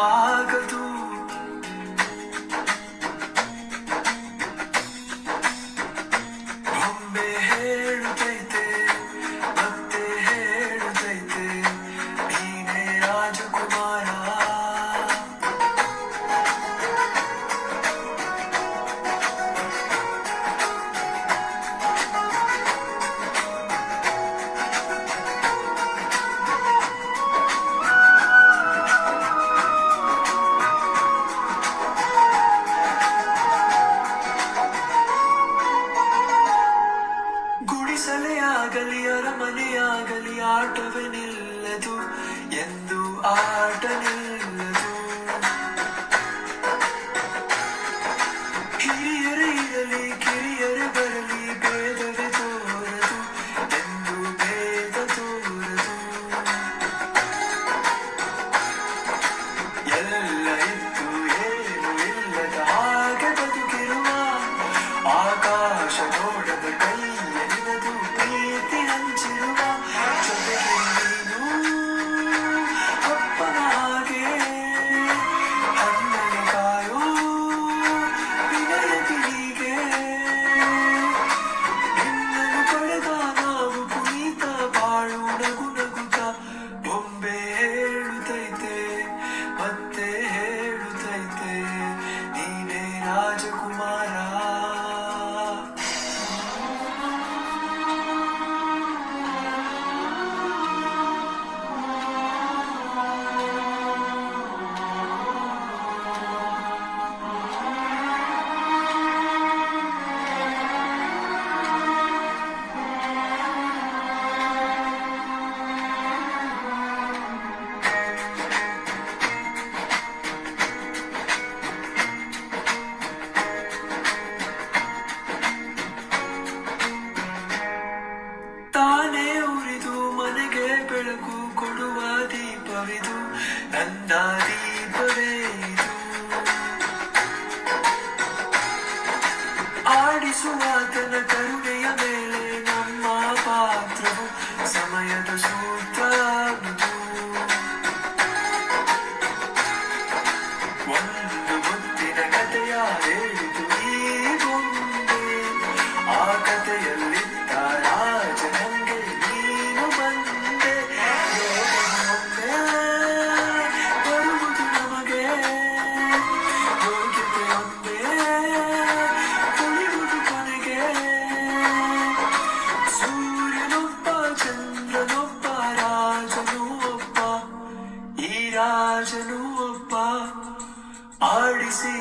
ಆಗದು. ಒಮ್ಮೆ ಹೇಳುತ್ತೈತೆ ಮತ್ತೆ ಹೇಳುತ್ತೈತೆ ನೀನೇ ರಾಜಕುಮಾರ. ಗುಡಿಸಲೆಯಾಗಲಿ ಅರಮನೆಯಾಗಲಿ ಆಟವೇ ನಿಲ್ಲದು ಎಂದು ಆಟ ನಿಲ್ಲದು. ಹಿರಿಯರೇ ಇರಲಿ ಕಿರಿಯರೇ ಬರಲಿ ಭೇದವೇ ತೋರದು ಎಂದು ಭೇದ ತೋರದು. ಎಲ್ಲ ಇದ್ದು ಏನು ಇಲ್ಲದ ಹಾಗೆ ಬದುಕಿರುವ ಆಕಾಶ ನೋಡದ ಕೈಯ ನಿನದು ಪ್ರೀತಿ ಹಂಚಿರುವ ಜೊತೆಗೆ ನೀನು ಅಪ್ಪನ ಹಾಗೆ ಹಣ್ಣನೆ ಕಾಯೋ ವಿನಯದಿ ಹೀಗೆ. ನಿನ್ನನ್ನು ಪಡೆದ ನಾವು ಪುನೀತ ಬಾಳು ನಗು ನಗುತ್ತ. ಬೊಂಬೆ ಹೇಳುತ್ತೈತೆ ಮತ್ತೆ ಹೇಳುತ್ತೈತೆ ನೀನೇ ರಾಜಕುಮಾರ. ತಾನೇ ಉರಿದು ಮನೆಗೆ ಬೆಳಕು ಕೊಡುವ ದೀಪವಿದು ನನ್ನ ದೀಪವೇ ಇದು. ಆಡಿಸುವಾತನ ಕರುಣೆಯ ಮೇಲೆ ನಮ್ಮ ಪಾತ್ರವು ಸಮಯದ ಸೂತ್ರವಿದು. ಒಂದು ಮುತ್ತಿನ ಕಥೆಯ ಹೇಳಿತು ಈ ಗೊಂಬೆ. ಆ ಕಥೆಯಲ್ಲಿದ್ದ ರಾಜನಿಗೆ ನೀನು ಬಂದೆ. ಒಮ್ಮೆ ಬರುವುದು ನಮಗೆ ಯೋಗ್ಯತೆ ಒಮ್ಮೆ ಉಳಿಯುವುದು ಕೊನೆಗೆ. ಸೂರ್ಯನೊಬ್ಬ ಚಂದ್ರನೊಬ್ಬ ರಾಜನೂ ಒಬ್ಬ ಈ ರಾಜನೂ ಒಬ್ಬ ಆಡಿಸಿ